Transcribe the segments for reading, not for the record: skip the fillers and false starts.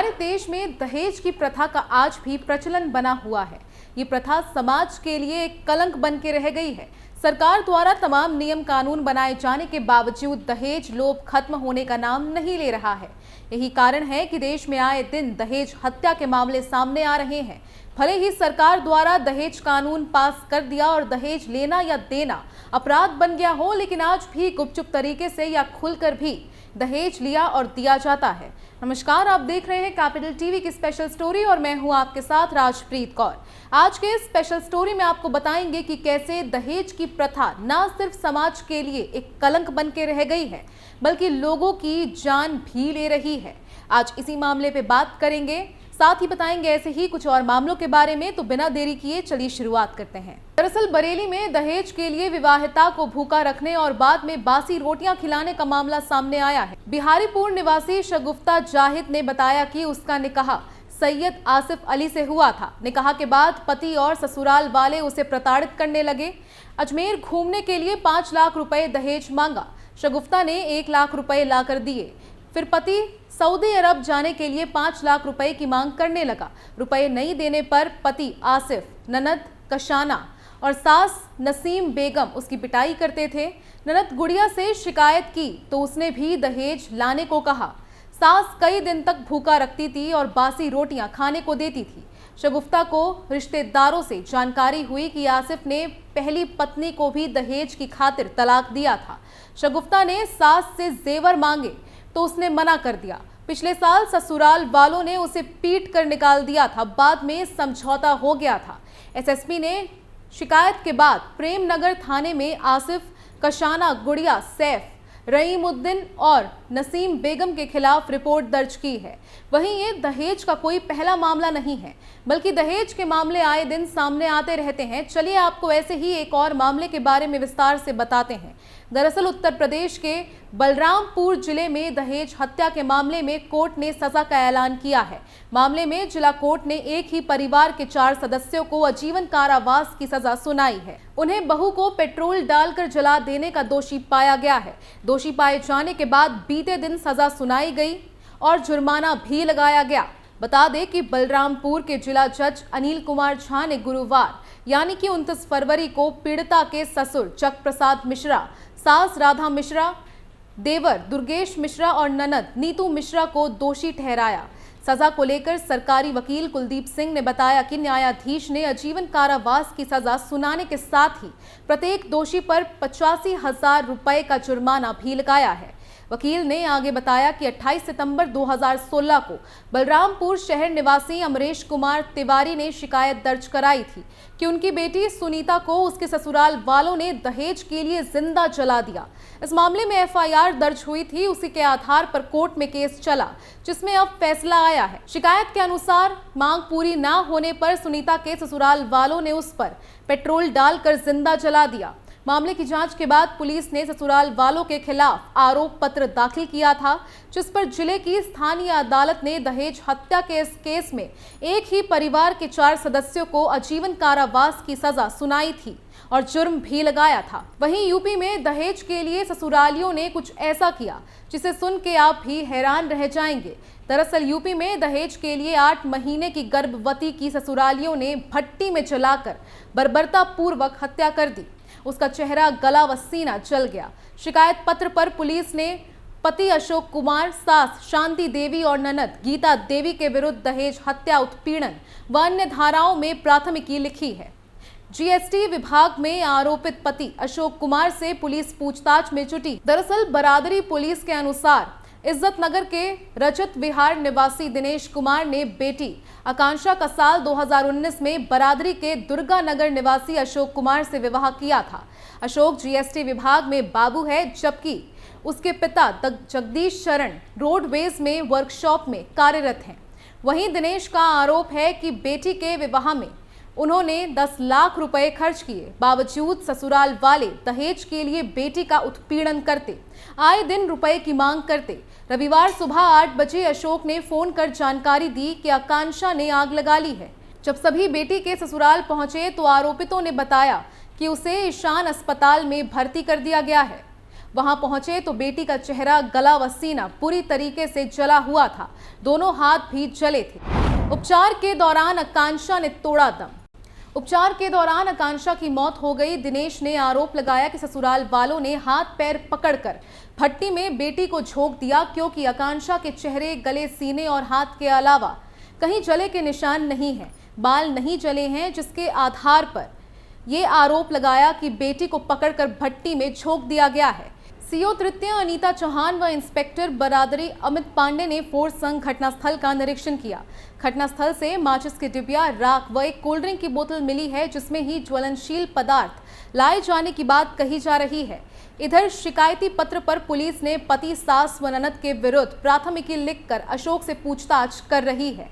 हमारे देश में दहेज की प्रथा का आज भी प्रचलन बना हुआ है। ये प्रथा समाज के लिए एक कलंक बन के रह गई है। सरकार द्वारा तमाम नियम कानून बनाए जाने के बावजूद दहेज लोभ खत्म होने का नाम नहीं ले रहा है। यही कारण है कि देश में आए दिन दहेज हत्या के मामले सामने आ रहे हैं। भले ही सरकार द्वारा दहेज कानून पास कर दिया और दहेज लेना या देना अपराध बन गया हो, लेकिन आज भी गुपचुप तरीके से या खुलकर भी दहेज लिया और दिया जाता है। नमस्कार, आप देख रहे हैं कैपिटल टीवी की स्पेशल स्टोरी और मैं हूं आपके साथ राजप्रीत कौर। आज के स्पेशल स्टोरी में आपको बताएंगे कि कैसे दहेज की प्रथा न सिर्फ समाज के लिए एक कलंक बन के रह गई है, बल्कि लोगों की जान भी ले रही है। आज इसी मामले पे बात करेंगे, साथ ही बताएंगे ऐसे ही कुछ और मामलों के बारे में। तो बिना देरी किए चलिए शुरुआत करते हैं। दरअसल बरेली में दहेज के लिए विवाहिता को भूखा रखने और बाद में बासी रोटियां खिलाने का मामला सामने आया है। बिहारीपुर निवासी शगुफ्ता जाहिद ने बताया कि उसका निकाह सैयद आसिफ अली से हुआ था। निकाह के बाद पति और ससुराल वाले उसे प्रताड़ित करने लगे। अजमेर घूमने के लिए 5 लाख रुपए दहेज मांगा। शगुफ्ता ने 1 लाख रुपए लाकर दिए। फिर पति सऊदी अरब जाने के लिए 5 लाख रुपए की मांग करने लगा। रुपए नहीं देने पर पति आसिफ, ननद कशाना और सास नसीम बेगम उसकी पिटाई करते थे। ननद गुड़िया से शिकायत की तो उसने भी दहेज लाने को कहा। सास कई दिन तक भूखा रखती थी और बासी रोटियां खाने को देती थी। शगुफ्ता को रिश्तेदारों से जानकारी हुई कि आसिफ ने पहली पत्नी को भी दहेज की खातिर तलाक दिया था। शगुफ्ता ने सास से जेवर मांगे तो उसने मना कर दिया। पिछले साल ससुराल वालों ने उसे पीट कर निकाल दिया था। बाद में समझौता हो गया था। एसएसपी ने शिकायत के बाद प्रेमनगर थाने में आसिफ, कशाना, गुड़िया, सैफ, रहीमुद्दीन और नसीम बेगम के खिलाफ रिपोर्ट दर्ज की है। वहीं ये दहेज का कोई पहला मामला नहीं है, बल्कि दहेज के मामले आए दिन सामने आते रहते हैं। चलिए आपको ऐसे ही एक और मामले के बारे में विस्तार से बताते हैं। दरअसल उत्तर प्रदेश के बलरामपुर जिले में दहेज हत्या के मामले में कोर्ट ने सजा का ऐलान किया है। मामले में जिला कोर्ट ने एक ही परिवार के 4 सदस्यों को आजीवन कारावास की सजा सुनाई है। उन्हें बहू को पेट्रोल डालकर जला देने का दोषी पाया गया है। दोषी पाए जाने के बाद बीते दिन सजा सुनाई गई और जुर्माना भी लगाया गया। बता दें कि बलरामपुर के जिला जज अनिल कुमार झा ने गुरुवार यानी कि 29 फरवरी को पीड़िता के ससुर चक प्रसाद मिश्रा, सास राधा मिश्रा, देवर दुर्गेश मिश्रा और ननद नीतू मिश्रा को दोषी ठहराया। सजा को लेकर सरकारी वकील कुलदीप सिंह ने बताया कि न्यायाधीश ने आजीवन कारावास की सजा सुनाने के साथ ही प्रत्येक दोषी पर 85,000 रुपए का जुर्माना भी लगाया है। वकील ने आगे बताया कि 28 सितंबर 2016 को बलरामपुर शहर निवासी अमरेश कुमार तिवारी ने शिकायत दर्ज कराई थी कि उनकी बेटी सुनीता को उसके ससुराल वालों ने दहेज के लिए जिंदा जला दिया। इस मामले में एफआईआर दर्ज हुई थी। उसी के आधार पर कोर्ट में केस चला, जिसमें अब फैसला आया है। शिकायत के अनुसार मांग पूरी न होने पर सुनीता के ससुराल वालों ने उस पर पेट्रोल डालकर जिंदा जला दिया। मामले की जांच के बाद पुलिस ने ससुराल वालों के खिलाफ आरोप पत्र दाखिल किया था, जिस पर जिले की स्थानीय अदालत ने दहेज हत्या के इस केस में एक ही परिवार के 4 सदस्यों को आजीवन कारावास की सजा सुनाई थी और जुर्म भी लगाया था। वहीं यूपी में दहेज के लिए ससुरालियों ने कुछ ऐसा किया जिसे सुन के आप भी हैरान रह जाएंगे। दरअसल यूपी में दहेज के लिए 8 महीने की गर्भवती की ससुरालियों ने भट्टी में जलाकर बर्बरता पूर्वक हत्या कर दी। उसका चेहरा, गला व सीना जल गया। शिकायत पत्र पर पुलिस ने पति अशोक कुमार, सास शांति देवी और ननद गीता देवी के विरुद्ध दहेज हत्या, उत्पीड़न व अन्य धाराओं में प्राथमिकी लिखी है। जीएसटी विभाग में आरोपित पति अशोक कुमार से पुलिस पूछताछ में जुटी। दरअसल बरादरी पुलिस के अनुसार इज्जत नगर के रजत विहार निवासी दिनेश कुमार ने बेटी आकांक्षा का साल 2019 में बरादरी के दुर्गा नगर निवासी अशोक कुमार से विवाह किया था। अशोक जीएसटी विभाग में बाबू है, जबकि उसके पिता जगदीश शरण रोडवेज में वर्कशॉप में कार्यरत हैं। वहीं दिनेश का आरोप है कि बेटी के विवाह में उन्होंने 10 लाख रुपए खर्च किए, बावजूद ससुराल वाले दहेज के लिए बेटी का उत्पीड़न करते, आए दिन रुपए की मांग करते। रविवार सुबह 8 बजे अशोक ने फोन कर जानकारी दी कि आकांक्षा ने आग लगा ली है। जब सभी बेटी के ससुराल पहुंचे तो आरोपितों ने बताया कि उसे ईशान अस्पताल में भर्ती कर दिया गया है। वहां पहुंचे तो बेटी का चेहरा, गला व सीना पूरी तरीके से जला हुआ था। दोनों हाथ भी जले थे। उपचार के दौरान आकांक्षा ने तोड़ा दम। उपचार के दौरान आकांक्षा की मौत हो गई। दिनेश ने आरोप लगाया कि ससुराल वालों ने हाथ पैर पकड़कर भट्टी में बेटी को झोंक दिया, क्योंकि आकांक्षा के चेहरे, गले, सीने और हाथ के अलावा कहीं जले के निशान नहीं हैं, बाल नहीं जले हैं, जिसके आधार पर यह आरोप लगाया कि बेटी को पकड़कर भट्टी में झोंक दिया गया है। सीओ तृतीय अनीता चौहान व इंस्पेक्टर बरादरी अमित पांडे ने फोर्स संग घटनास्थल का निरीक्षण किया। घटनास्थल से माचिस की डिबिया, राख व एक कोल्ड ड्रिंक की बोतल मिली है, जिसमें ही ज्वलनशील पदार्थ लाए जाने की बात कही जा रही है। इधर शिकायती पत्र पर पुलिस ने पति, सास व ननद के विरुद्ध प्राथमिकी लिखकर अशोक से पूछताछ कर रही है।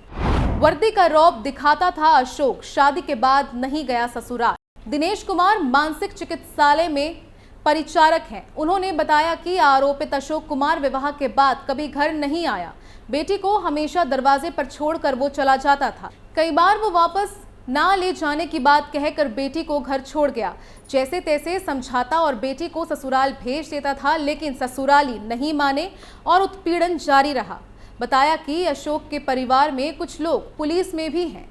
वर्दी का रौब दिखाता था अशोक, शादी के बाद नहीं गया ससुराल। दिनेश कुमार मानसिक चिकित्सालय में परिचारक हैं। उन्होंने बताया कि आरोपित अशोक कुमार विवाह के बाद कभी घर नहीं आया। बेटी को हमेशा दरवाजे पर छोड़कर वो चला जाता था। कई बार वो वापस ना ले जाने की बात कहकर बेटी को घर छोड़ गया। जैसे तैसे समझाता और बेटी को ससुराल भेज देता था, लेकिन ससुराली नहीं माने और उत्पीड़न जारी रहा। बताया कि अशोक के परिवार में कुछ लोग पुलिस में भी हैं,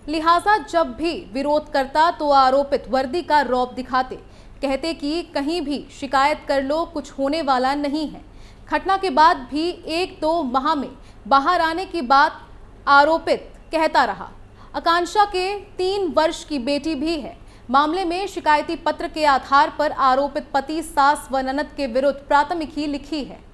लिहाजा जब भी विरोध करता तो आरोपित वर्दी का रौब दिखाते, कहते कि कहीं भी शिकायत कर लो, कुछ होने वाला नहीं है। घटना के बाद भी 1-2 माह में बाहर आने की बात आरोपित कहता रहा। आकांक्षा के 3 वर्ष की बेटी भी है। मामले में शिकायती पत्र के आधार पर आरोपित पति, सास व ननद के विरुद्ध प्राथमिकी लिखी है।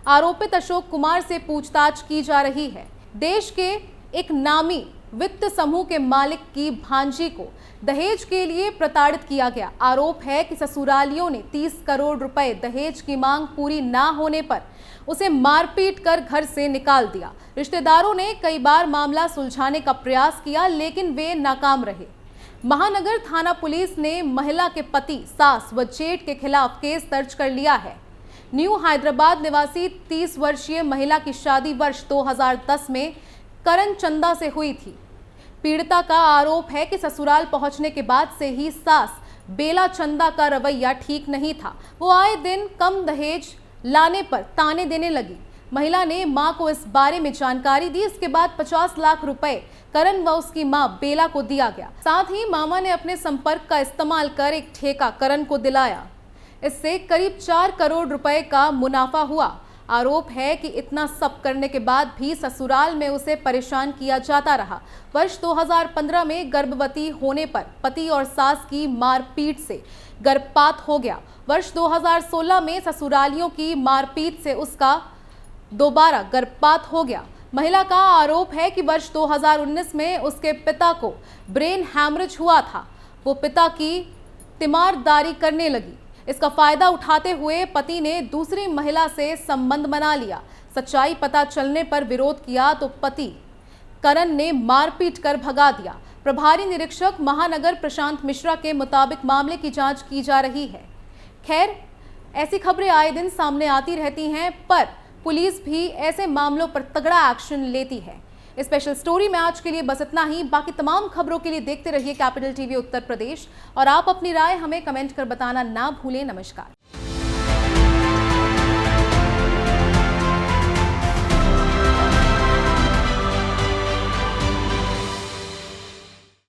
आरोपित अशोक कुमार से पूछताछ की जा रही है। देश के एक नामी वित्त समूह के मालिक की भांजी को दहेज के लिए प्रताड़ित किया गया। आरोप है कि ससुरालियों ने 30 करोड़ रुपए दहेज की मांग पूरी ना होने पर उसे मारपीट कर घर से निकाल दिया। रिश्तेदारों ने कई बार मामला सुलझाने का प्रयास किया, लेकिन वे नाकाम रहे। महानगर थाना पुलिस ने महिला के पति, सास व जेठ के खिलाफ केस दर्ज कर लिया है। न्यू हैदराबाद निवासी 30 वर्षीय महिला की शादी वर्ष 2010 में करण चंदा से हुई थी। पीड़िता का आरोप है कि ससुराल पहुंचने के बाद से ही सास बेला चंदा का रवैया ठीक नहीं था। वो आए दिन कम दहेज लाने पर ताने देने लगी। महिला ने मां को इस बारे में जानकारी दी। इसके बाद 50 लाख रुपए करण व उसकी मां बेला को दिया गया। साथ ही मामा ने अपने संपर्क का इस्तेमाल कर एक ठेका करण को दिलाया। इससे करीब 4 करोड़ रुपए का मुनाफा हुआ। आरोप है कि इतना सब करने के बाद भी ससुराल में उसे परेशान किया जाता रहा। वर्ष 2015 में गर्भवती होने पर पति और सास की मारपीट से गर्भपात हो गया। वर्ष 2016 में ससुरालियों की मारपीट से उसका दोबारा गर्भपात हो गया। महिला का आरोप है कि वर्ष 2019 में उसके पिता को ब्रेन हैमरेज हुआ था। वो पिता की तीमारदारी करने लगी। इसका फायदा उठाते हुए पति ने दूसरी महिला से संबंध बना लिया। सच्चाई पता चलने पर विरोध किया तो पति करण ने मारपीट कर भगा दिया। प्रभारी निरीक्षक महानगर प्रशांत मिश्रा के मुताबिक मामले की जांच की जा रही है। खैर, ऐसी खबरें आए दिन सामने आती रहती हैं, पर पुलिस भी ऐसे मामलों पर तगड़ा एक्शन लेती है। स्पेशल स्टोरी में आज के लिए बस इतना ही। बाकी तमाम खबरों के लिए देखते रहिए कैपिटल टीवी उत्तर प्रदेश और आप अपनी राय हमें कमेंट कर बताना ना भूलें। नमस्कार।